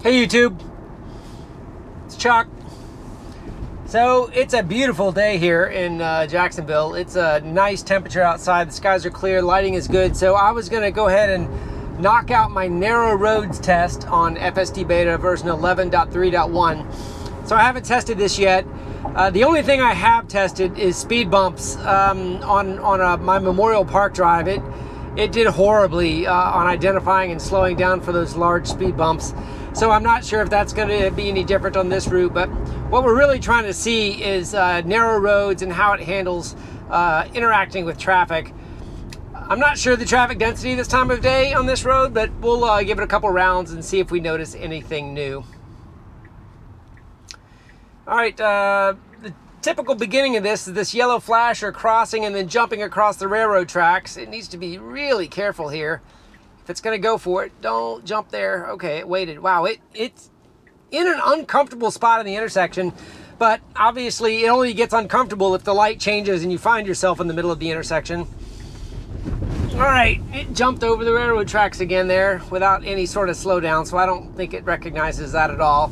Hey YouTube, it's Chuck. So it's a beautiful day here in Jacksonville. It's a nice temperature outside. The skies are clear, lighting is good. So I was gonna go ahead and knock out my narrow roads test on FSDBeta version 11.3.1. So I haven't tested this yet. The only thing I have tested is speed bumps on my Memorial Park drive. It did horribly on identifying and slowing down for those large speed bumps. So I'm not sure if that's going to be any different on this route, but what we're really trying to see is narrow roads and how it handles interacting with traffic. I'm not sure the traffic density this time of day on this road, but we'll give it a couple rounds and see if we notice anything new. All right, the typical beginning of this is this yellow flasher crossing and then jumping across the railroad tracks. It needs to be really careful here. If it's gonna go for it, don't jump there. Okay, it waited. Wow, it's in an uncomfortable spot in the intersection, but obviously it only gets uncomfortable if the light changes and you find yourself in the middle of the intersection. All right, it jumped over the railroad tracks again there without any sort of slowdown, so I don't think it recognizes that at all.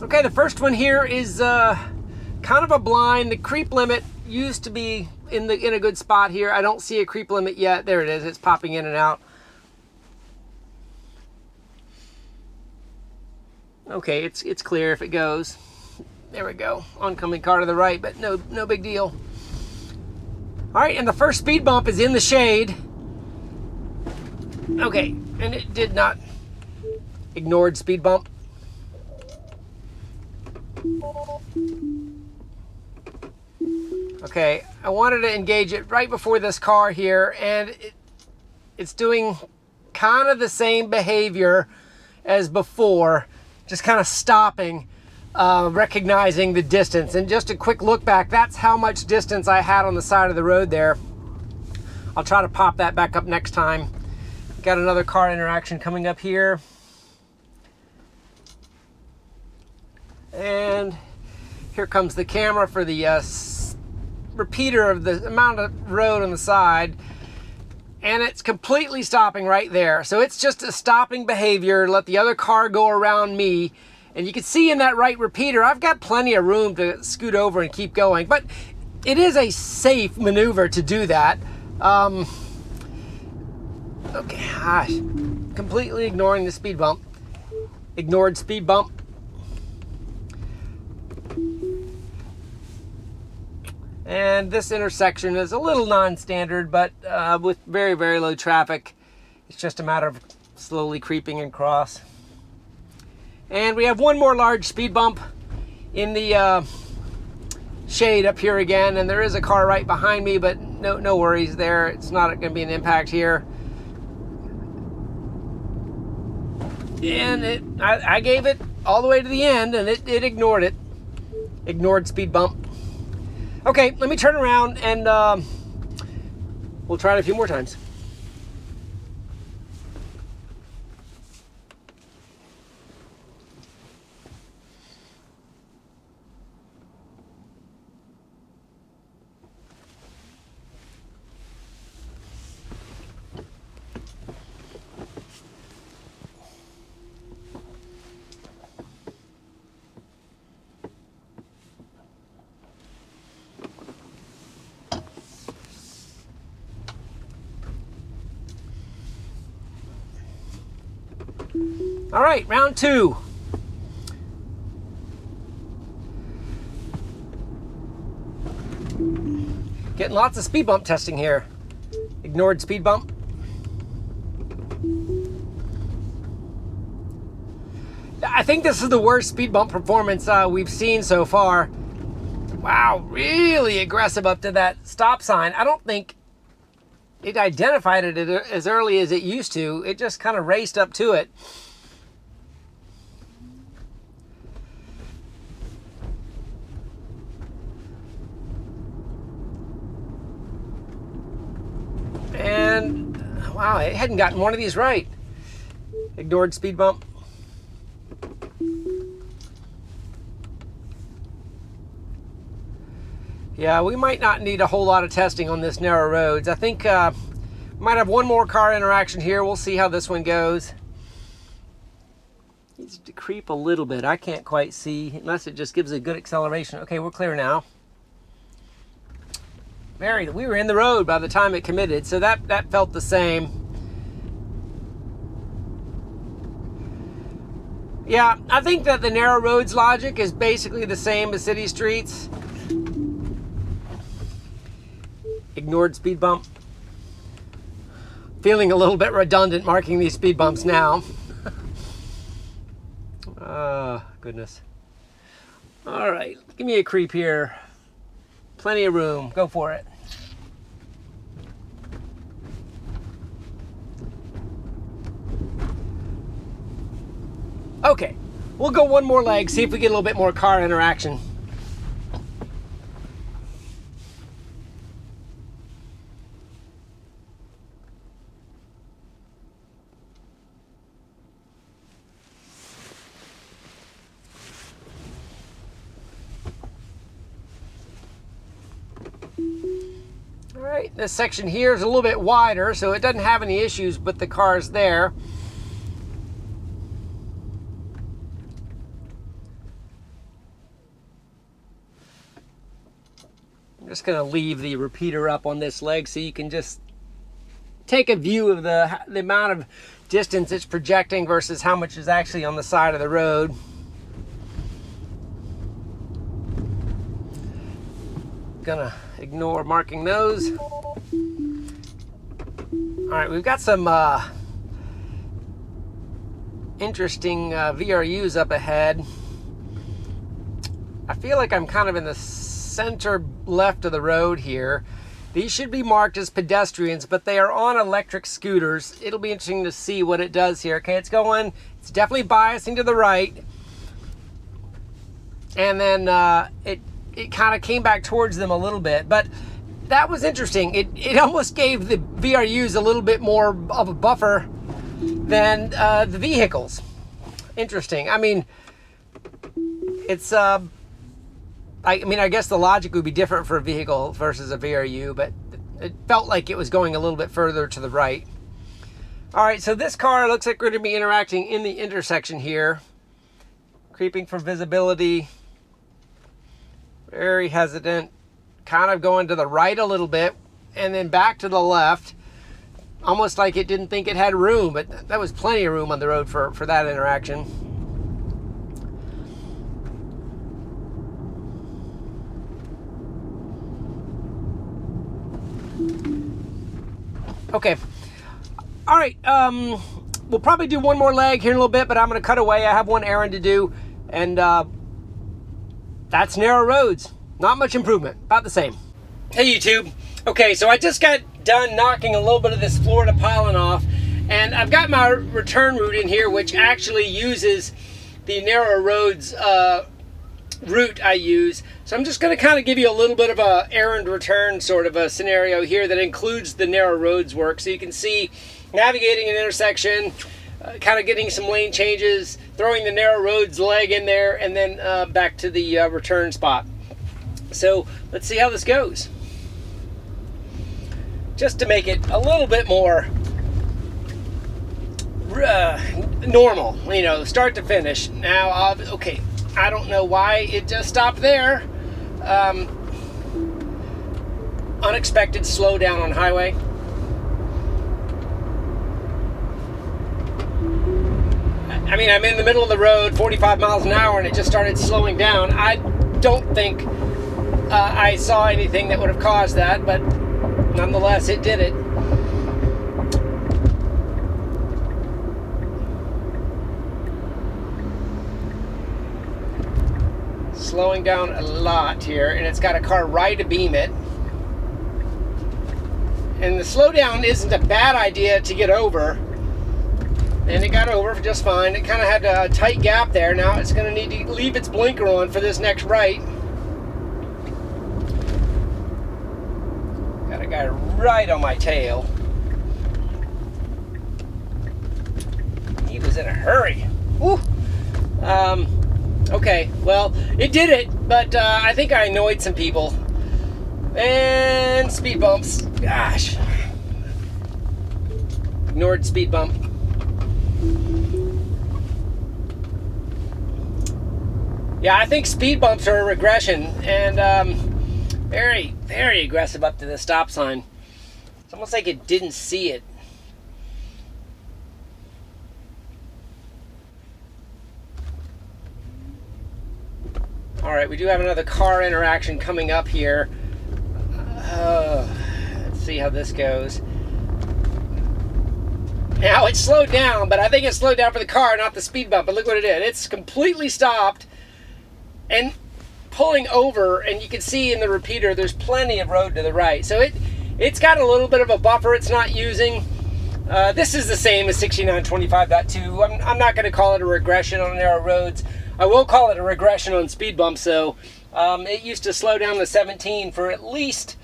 Okay, the first one here is kind of a blind. The creep limit used to be in a good spot here. I don't see a creep limit yet. There it is. It's popping in and out. Okay, it's clear if it goes. There we go. Oncoming car to the right, but no big deal. All right, and the first speed bump is in the shade. Okay, and it did not. Ignored speed bump. Okay, I wanted to engage it right before this car here, and it's doing kind of the same behavior as before, just kind of stopping, recognizing the distance. And just a quick look back, that's how much distance I had on the side of the road there. I'll try to pop that back up next time. Got another car interaction coming up here. And here comes the camera for the repeater of the amount of road on the side, and it's completely stopping right there. So it's just a stopping behavior, let the other car go around me, and you can see in that right repeater I've got plenty of room to scoot over and keep going, but it is a safe maneuver to do that. Okay, gosh, completely ignoring the speed bump. Ignored speed bump. And this intersection is a little non-standard, but with very, very low traffic. It's just a matter of slowly creeping across. And we have one more large speed bump in the shade up here again, and there is a car right behind me, but no worries there. It's not going to be an impact here. And I gave it all the way to the end, and it ignored it. Ignored speed bump. Okay, let me turn around and we'll try it a few more times. All right, round two. Getting lots of speed bump testing here. Ignored speed bump. I think this is the worst speed bump performance we've seen so far. Wow, really aggressive up to that stop sign. I don't think it identified it as early as it used to. It just kind of raced up to it. And wow, it hadn't gotten one of these right. Ignored speed bump. Yeah, we might not need a whole lot of testing on this narrow roads. I think we might have one more car interaction here. We'll see how this one goes. Needs to creep a little bit. I can't quite see unless it just gives a good acceleration. Okay, we're clear now. We were in the road by the time it committed, so that felt the same. Yeah, I think that the narrow roads logic is basically the same as city streets. Ignored speed bump. Feeling a little bit redundant marking these speed bumps now. Goodness. All right, give me a creep here. Plenty of room. Go for it. Okay, we'll go one more leg, see if we get a little bit more car interaction. All right, this section here is a little bit wider, so it doesn't have any issues with the cars there. I'm just going to leave the repeater up on this leg so you can just take a view of the amount of distance it's projecting versus how much is actually on the side of the road. Gonna ignore marking those. All right, we've got some interesting VRUs up ahead. I feel like I'm kind of in the center left of the road here. These should be marked as pedestrians, but they are on electric scooters. It'll be interesting to see what it does here. Okay, it's definitely biasing to the right. And then it kind of came back towards them a little bit, but that was interesting. It almost gave the VRUs a little bit more of a buffer than the vehicles. Interesting. I mean, it's I guess the logic would be different for a vehicle versus a VRU, but it felt like it was going a little bit further to the right. All right, so this car looks like we're going to be interacting in the intersection here. Creeping from visibility. Very hesitant. Kind of going to the right a little bit and then back to the left. Almost like it didn't think it had room, but that was plenty of room on the road for that interaction. Okay. All right. We'll probably do one more leg here in a little bit, but I'm going to cut away. I have one errand to do, and that's narrow roads. Not much improvement. About the same. Hey, YouTube. Okay, so I just got done knocking a little bit of this Florida pollen off, and I've got my return route in here, which actually uses the narrow roads route I use. So I'm just going to kind of give you a little bit of a errand return sort of a scenario here that includes the narrow roads work. So you can see navigating an intersection, kind of getting some lane changes, throwing the narrow roads leg in there, and then back to the return spot. So let's see how this goes. Just to make it a little bit more normal, you know, start to finish. Now, okay, I don't know why it just stopped there. Unexpected slowdown on highway. I mean, I'm in the middle of the road, 45 miles an hour, and it just started slowing down. I don't think I saw anything that would have caused that, but nonetheless, it did it. Slowing down a lot here, and it's got a car right abeam it. And the slowdown isn't a bad idea to get over. And it got over just fine. It kind of had a tight gap there. Now it's going to need to leave its blinker on for this next right. Got a guy right on my tail. He was in a hurry. Woo! Okay, well, it did it, but I think I annoyed some people. And speed bumps. Gosh. Ignored speed bump. Yeah, I think speed bumps are a regression, and very, very aggressive up to the stop sign. It's almost like it didn't see it. All right, we do have another car interaction coming up here. Let's see how this goes. Now it slowed down, but I think it slowed down for the car, not the speed bump. But look what it did. It's completely stopped and pulling over, and you can see in the repeater there's plenty of road to the right. So it's got a little bit of a buffer it's not using. This is the same as 6925.2. I'm not going to call it a regression on narrow roads. I will call it a regression on speed bumps, though. It used to slow down to 17 for at least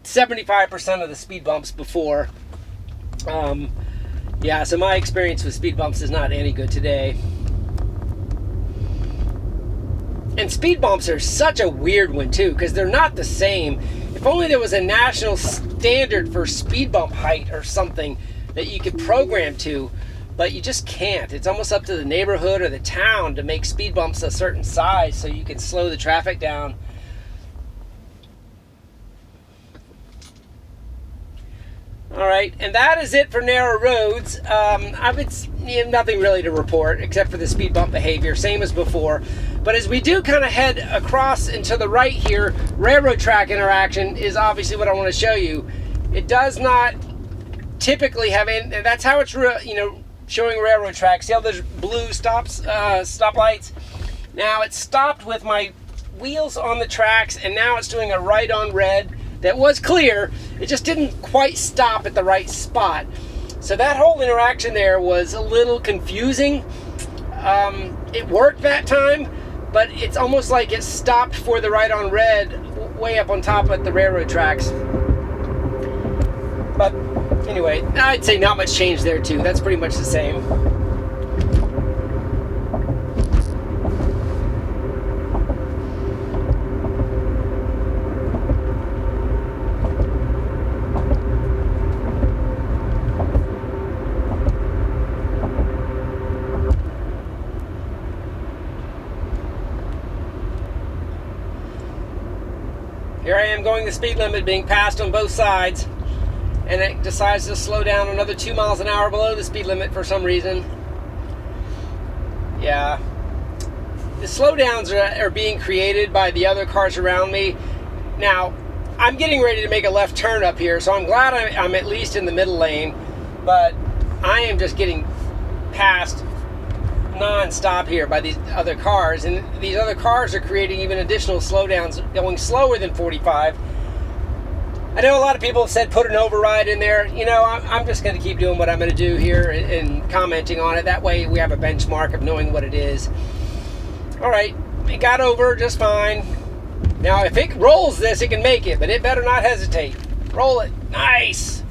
75% of the speed bumps before. Yeah, so my experience with speed bumps is not any good today. And speed bumps are such a weird one, too, because they're not the same. If only there was a national standard for speed bump height or something that you could program to. But you just can't. It's almost up to the neighborhood or the town to make speed bumps a certain size so you can slow the traffic down. All right, and that is it for narrow roads. Nothing really to report except for the speed bump behavior, same as before. But as we do kind of head across and to the right here, railroad track interaction is obviously what I want to show you. It does not typically have any, and that's how it's showing railroad tracks. See how there's blue stoplights? Now it's stopped with my wheels on the tracks, and now it's doing a right on red that was clear. It just didn't quite stop at the right spot. So that whole interaction there was a little confusing. It worked that time, but it's almost like it stopped for the right on red way up on top at the railroad tracks. But anyway, I'd say not much change there too. That's pretty much the same. Here I am going the speed limit, being passed on both sides, and it decides to slow down another 2 miles an hour below the speed limit for some reason. Yeah. The slowdowns are being created by the other cars around me. Now, I'm getting ready to make a left turn up here, so I'm glad I'm at least in the middle lane, but I am just getting passed non-stop here by these other cars, and these other cars are creating even additional slowdowns, going slower than 45. I know a lot of people have said put an override in there. I'm just going to keep doing what I'm going to do here and commenting on it. That way we have a benchmark of knowing what it is. All right, it got over just fine. Now if it rolls this, it can make it, but it better not hesitate. Roll it. Nice.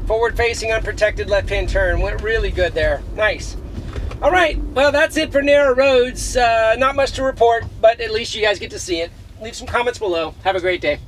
Forward facing unprotected left-hand turn. Went really good there. Nice. All right, well, that's it for narrow roads. Not much to report, but at least you guys get to see it. Leave some comments below. Have a great day.